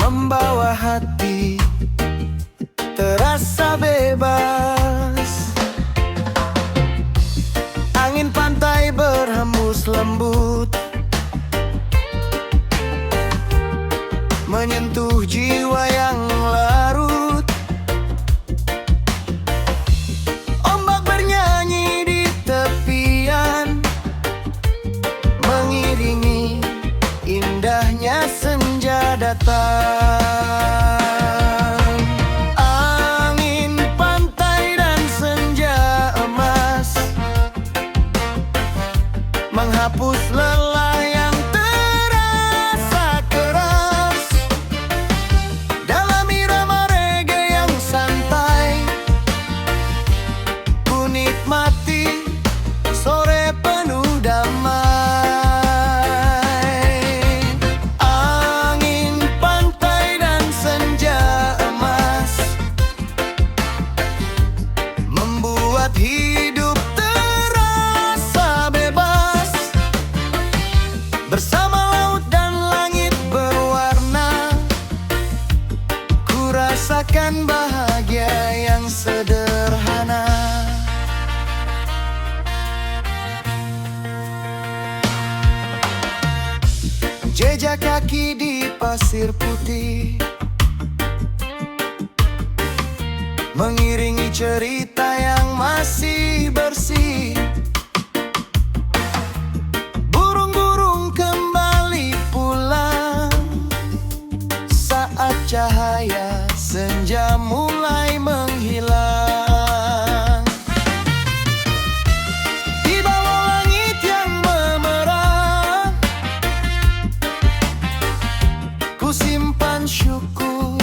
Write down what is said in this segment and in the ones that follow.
membawa hati terasa bebas. Angin pantai berhembus lembut, menyentuh jiwa yang larut. Ombak bernyanyi di tepian, mengiringi indahnya senja datang. Angin pantai dan senja emas menghapus lelah yang terasa keras. Dalam irama reggae yang santai, ku nikmati sore penuh damai. Angin pantai dan senja emas membuat hidup terasa bebas. Bersama laut dan langit berwarna, ku rasakan bahagia yang sederhana. Jejak kaki di pasir putih mengiringi cerita yang masih bersih. Burung-burung kembali pulang saat cahaya senja mulai menghilang. Di bawah langit yang memerah, ku simpan syukur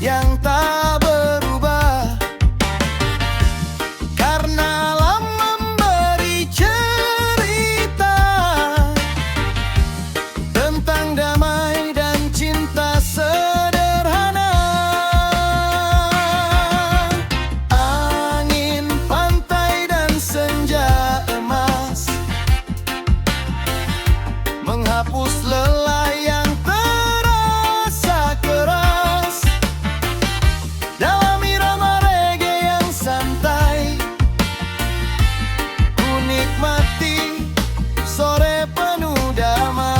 yang tak berubah, karena alam memberi cerita tentang damai dan cinta sederhana. Angin pantai dan senja emas menghapus lelah yang terasa keras. Dalam irama reggae yang santai, ku nikmati sore penuh damai.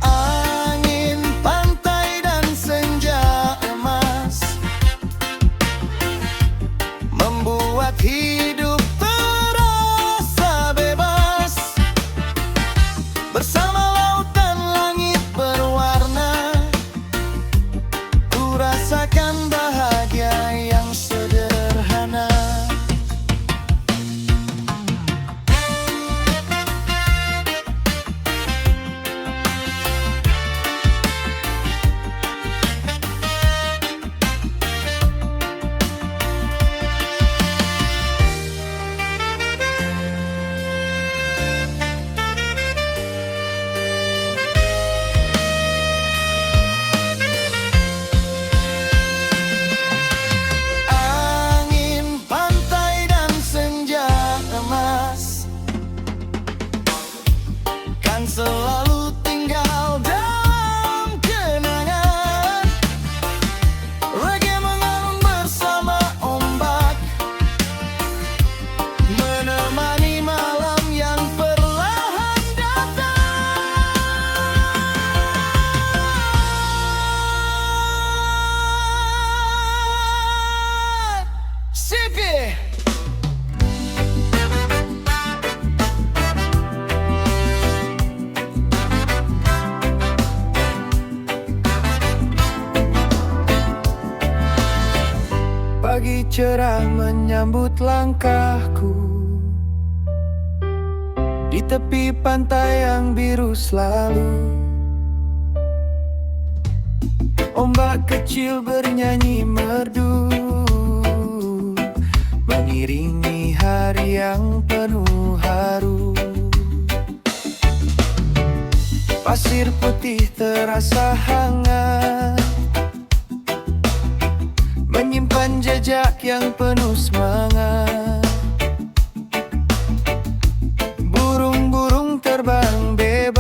Angin pantai dan senja emas membuat hidup terasa bebas. Bersama laut dan langit berwarna, ku rasakan bahagia yang sederhana. Angin pantai dan senja emas kan selalu tinggal dalam kenangan. Reggae mengalun bersama ombak, menemani malam yang perlahan datang. Sipi! Pagi cerah menyambut langkahku di tepi pantai yang biru selalu. Ombak kecil bernyanyi merdu, mengiringi hari yang penuh haru. Pasir putih terasa hangat, menyimpan jejak yang penuh semangat. Burung-burung terbang bebas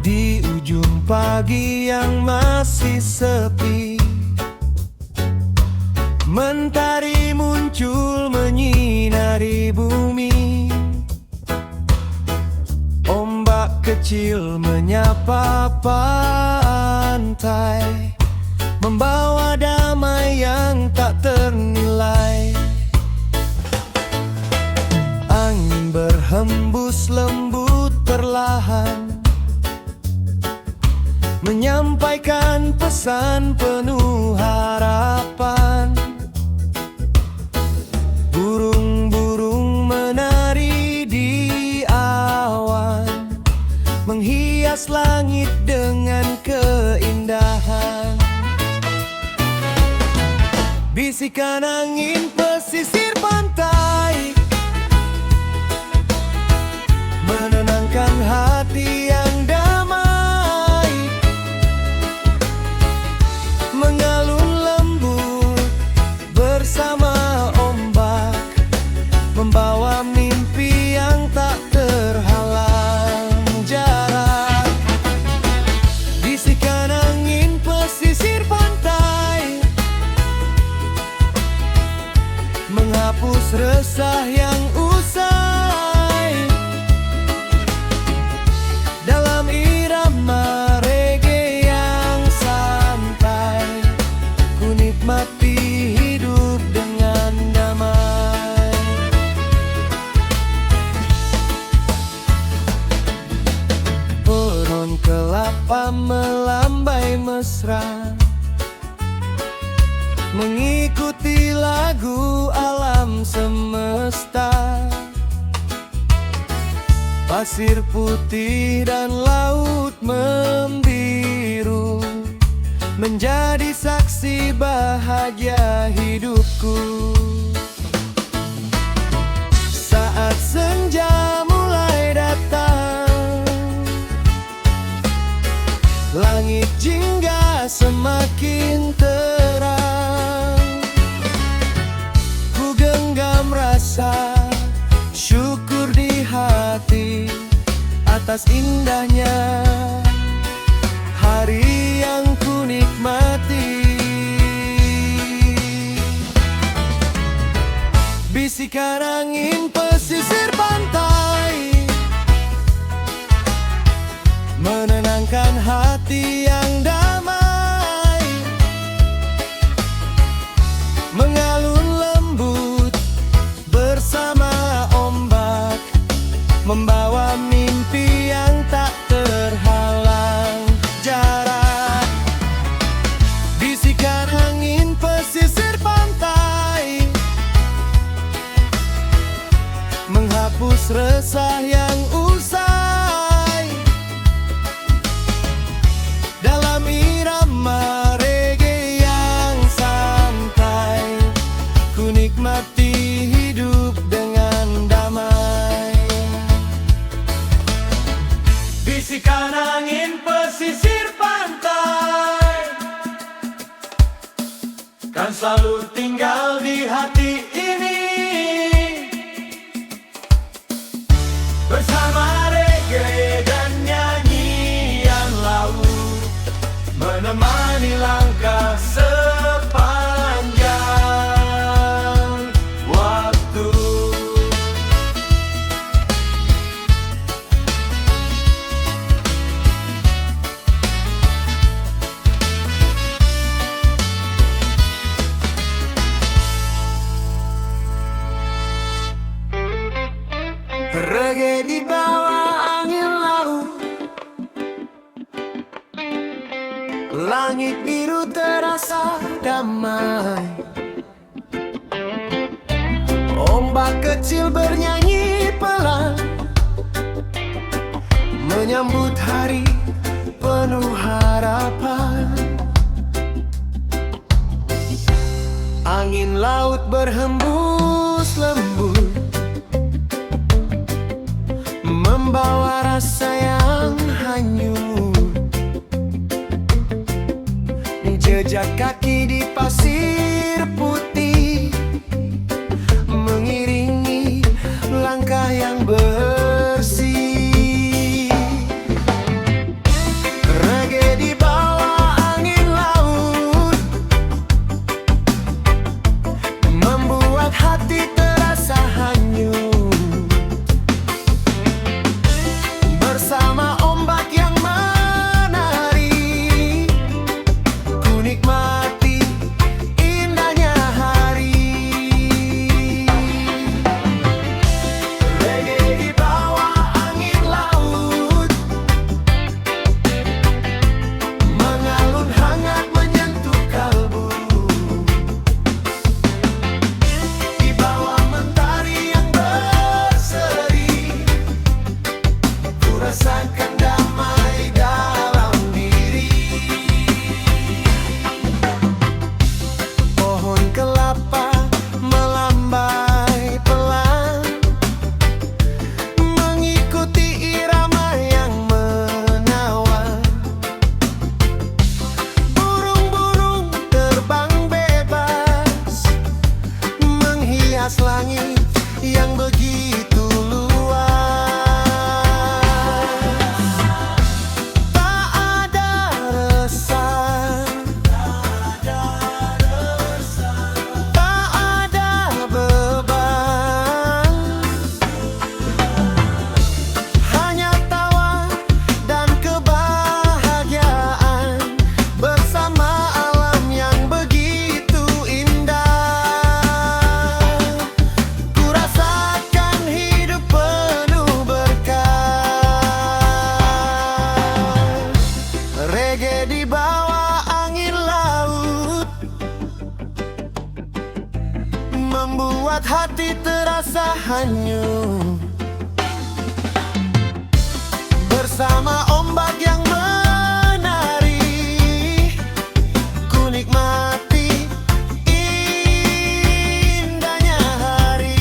Di ujung pagi yang masih sepi, mentari muncul menyinari bumi. Ombak kecil menyapa pantai, membawa damai yang tak ternilai. Angin berhembus lembut perlahan, menyampaikan pesan penuh harapan. Burung-burung menari di awan, menghias langit dengan keindahan. Bisikan angin pesisir pantai, menenangkan hati yang damai. Mengalun lembut bersama ombak, membawa mimpi yang tak terhalang jarak. Bisikan angin pesisir pantai, menghapus resah yang usai. Dalam irama reggae yang santai, ku nikmati hidup dengan damai. Pohon kelapa melambai mesra, mengikuti lagu alam semesta. Pasir putih dan laut membiru, menjadi saksi bahagia hidupku. Saat senja mulai datang, langit jingga semakin terang. Ku genggam rasa syukur di hati atas indahnya hari yang ku nikmati. Bisikan angin pesisir pantai, menenangkan hati yang damai. Mengalun lembut bersama ombak, membawa mimpi yang tak terhalang jarak. Bisikan angin pesisir pantai, menghapus resah yang usai. Dalam irama reggae yang santai, ku nikmati hidup dengan damai. Bisikan angin pesisir pantai, kan selalu tinggal di hati ini. Bersama reggae dan nyanyian laut, menemani langkah sepanjang waktu. Reggae di bawah angin laut, langit biru terasa damai. Ombak kecil bernyanyi pelan, menyambut hari penuh harapan. Angin laut berhembus lembut, membawa rasa yang hanyut. Jejak kaki di pasir putih, mengiringi langkah yang bersih. Reggae di bawah angin laut membuat hati terasa hanyut. Bersama ombak yang menari, ku nikmati indahnya hari.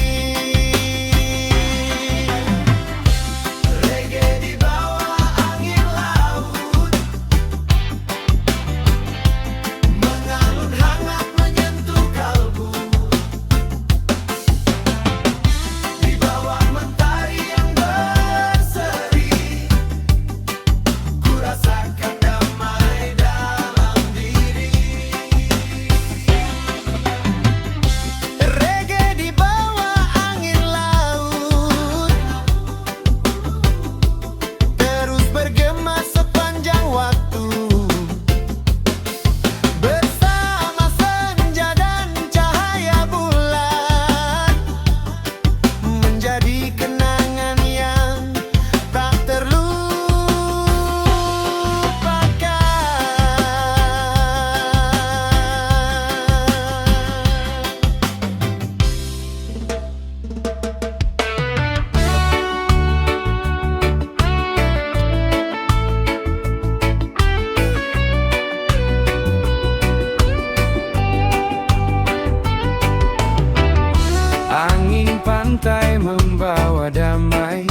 Reggae di bawah angin laut mengalun hangat menyentuh kalbu. Di bawah mentari yang berseri, ku rasakan damai dalam diri. Reggae di bawah angin laut terus bergema sepanjang waktu. Bersama senja dan cahaya bulan menjadi kenangan yang tak Angin pantai membawa damai,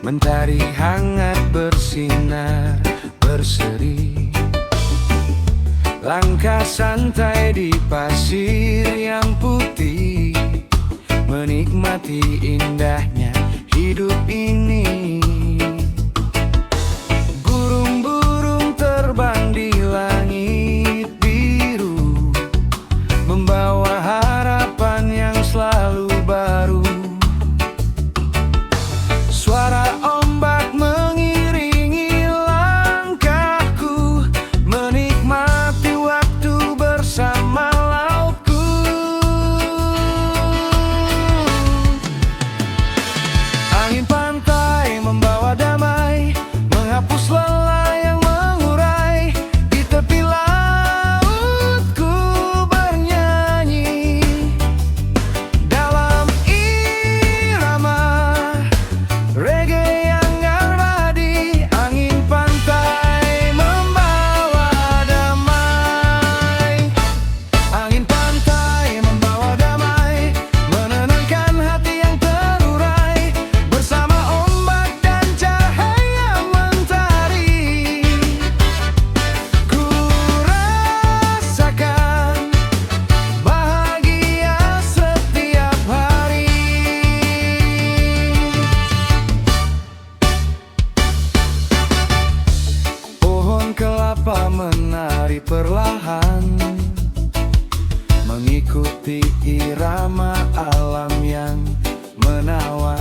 mentari hangat bersinar berseri. Langkah santai di pasir yang putih, menikmati indahnya hidup ini. Burung-burung terbang di langit biru, membawa harapan yang selalu baru. Suara ombak mengiringi langkahku, menikmati waktu bersama lautku. Angin pantai membawa damai, menghapus lelah yang mengurai. Di tepi lautku bernyanyi dalam irama reggae yang abadi. Angin pantai membawa damai. Angin pantai membawa damai, menenangkan hati yang terurai. Bersama ombak dan cahaya mentari, ku rasakan bahagia setiap hari. Pohon kelapa menari perlahan, mengikuti irama alam yang menawan.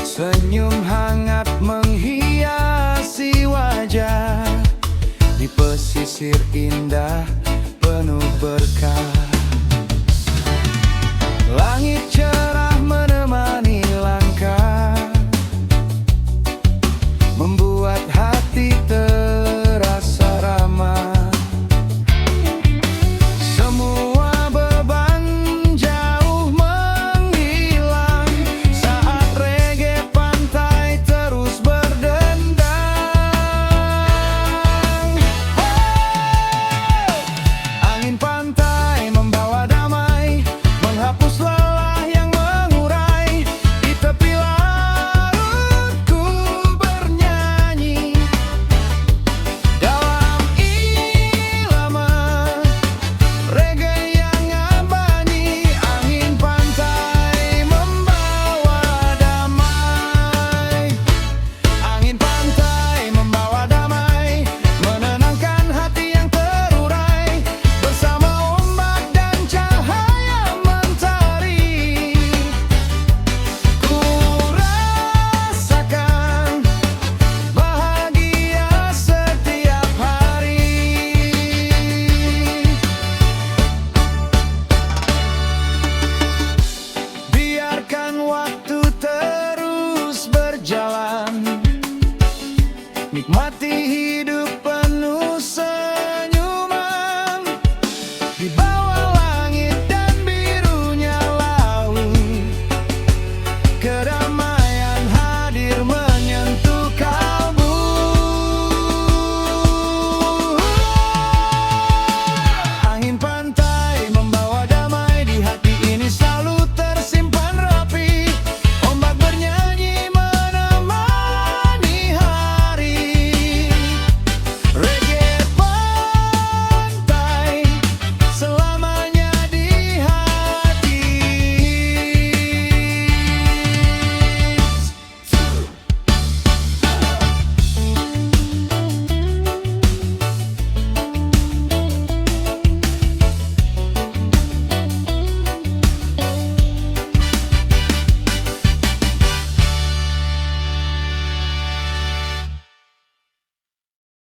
Senyum